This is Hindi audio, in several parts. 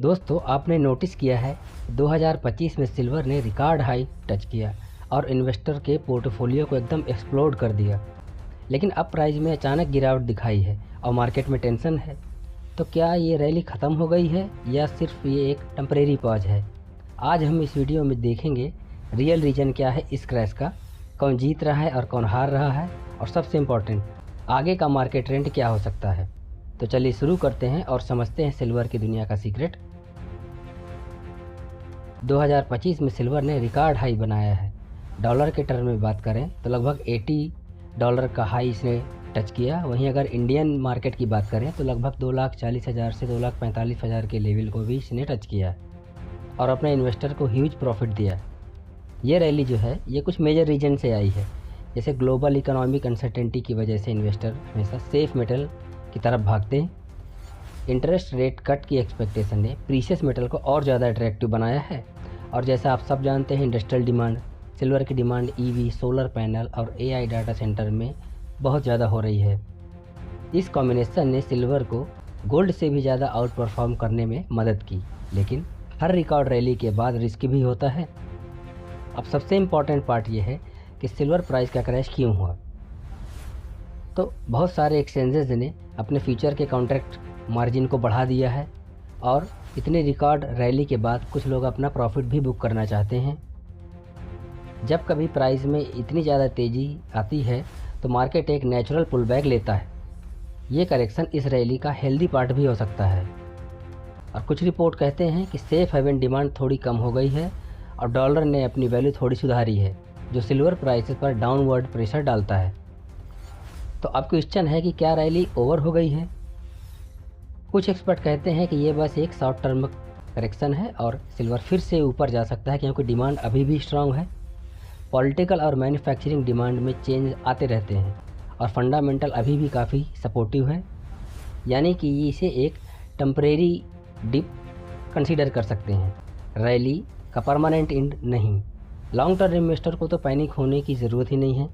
दोस्तों, आपने नोटिस किया है 2025 में सिल्वर ने रिकॉर्ड हाई टच किया और इन्वेस्टर के पोर्टफोलियो को एकदम एक्सप्लोड कर दिया। लेकिन अब प्राइस में अचानक गिरावट दिखाई है और मार्केट में टेंशन है। तो क्या ये रैली ख़त्म हो गई है या सिर्फ ये एक टेम्परेरी पॉज है? आज हम इस वीडियो में देखेंगे रियल रीज़न क्या है इस क्रैश का, कौन जीत रहा है और कौन हार रहा है, और सबसे इम्पॉर्टेंट आगे का मार्केट ट्रेंड क्या हो सकता है। तो चलिए शुरू करते हैं और समझते हैं सिल्वर की दुनिया का सीक्रेट। 2025 में सिल्वर ने रिकॉर्ड हाई बनाया है। डॉलर के टर्म में बात करें तो लगभग $80 का हाई इसने टच किया। वहीं अगर इंडियन मार्केट की बात करें तो लगभग 2,40,000 से 2,45,000 के लेवल को भी इसने टच किया और अपने इन्वेस्टर को ह्यूज प्रॉफिट दिया। ये रैली जो है ये कुछ मेजर रीजन से आई है, जैसे ग्लोबल इकोनॉमिक अनसर्टेनिटी की वजह से इन्वेस्टर हमेशा सेफ मेटल की तरफ भागते हैं। इंटरेस्ट रेट कट की एक्सपेक्टेशन ने प्रीशियस मेटल को और ज़्यादा अट्रैक्टिव बनाया है। और जैसा आप सब जानते हैं, इंडस्ट्रियल डिमांड, सिल्वर की डिमांड ईवी, सोलर पैनल और एआई डाटा सेंटर में बहुत ज़्यादा हो रही है। इस कॉम्बिनेशन ने सिल्वर को गोल्ड से भी ज़्यादा आउट परफॉर्म करने में मदद की। लेकिन हर रिकॉर्ड रैली के बाद रिस्क भी होता है। अब सबसे इम्पॉर्टेंट पार्ट ये है कि सिल्वर प्राइस का क्रैश क्यों हुआ। तो बहुत सारे एक्सचेंजेस ने अपने फ्यूचर के कॉन्ट्रैक्ट मार्जिन को बढ़ा दिया है और इतने रिकॉर्ड रैली के बाद कुछ लोग अपना प्रॉफिट भी बुक करना चाहते हैं। जब कभी प्राइस में इतनी ज़्यादा तेज़ी आती है तो मार्केट एक नेचुरल पुल बैक लेता है। ये करेक्शन इस रैली का हेल्दी पार्ट भी हो सकता है। और कुछ रिपोर्ट कहते हैं कि सेफ हेवन डिमांड थोड़ी कम हो गई है और डॉलर ने अपनी वैल्यू थोड़ी सुधारी है, जो सिल्वर प्राइसेस पर डाउनवर्ड प्रेशर डालता है। तो अब क्वेश्चन है कि क्या रैली ओवर हो गई है? कुछ एक्सपर्ट कहते हैं कि ये बस एक शॉर्ट टर्म करेक्शन है और सिल्वर फिर से ऊपर जा सकता है, क्योंकि डिमांड अभी भी स्ट्रांग है। पॉलिटिकल और मैन्युफैक्चरिंग डिमांड में चेंज आते रहते हैं और फंडामेंटल अभी भी काफ़ी सपोर्टिव है। यानी कि इसे एक टेम्परेरी डिप कंसीडर कर सकते हैं, रैली का परमानेंट एंड नहीं। लॉन्ग टर्म इन्वेस्टर को तो पैनिक होने की ज़रूरत ही नहीं है।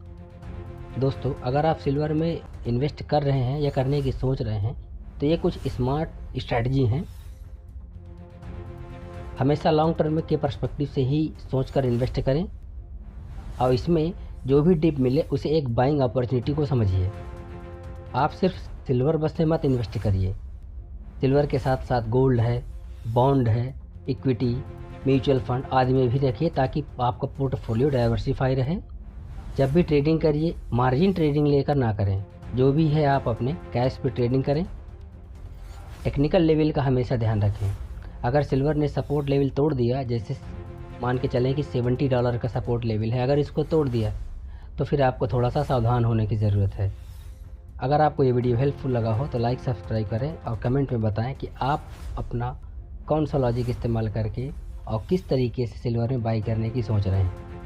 दोस्तों, अगर आप सिल्वर में इन्वेस्ट कर रहे हैं या करने की सोच रहे हैं तो ये कुछ स्मार्ट स्ट्रैटेजी हैं। हमेशा लॉन्ग टर्म के पर्सपेक्टिव से ही सोचकर इन्वेस्ट करें और इसमें जो भी डिप मिले उसे एक बाइंग अपॉर्चुनिटी को समझिए। आप सिर्फ सिल्वर बस में मत इन्वेस्ट करिए। सिल्वर के साथ साथ गोल्ड है, बॉन्ड है, इक्विटी, म्यूचुअल फंड आदि में भी रखिए, ताकि आपका पोर्टफोलियो डाइवर्सिफाई रहे। जब भी ट्रेडिंग करिए मार्जिन ट्रेडिंग लेकर ना करें। जो भी है आप अपने कैश पे ट्रेडिंग करें। टेक्निकल लेवल का हमेशा ध्यान रखें। अगर सिल्वर ने सपोर्ट लेवल तोड़ दिया, जैसे मान के चलें कि $70 का सपोर्ट लेवल है, अगर इसको तोड़ दिया तो फिर आपको थोड़ा सा सावधान होने की ज़रूरत है। अगर आपको ये वीडियो हेल्पफुल लगा हो तो लाइक सब्सक्राइब करें और कमेंट में बताएं कि आप अपना कौन सा लॉजिक इस्तेमाल करके और किस तरीके से सिल्वर में बाई करने की सोच रहे हैं।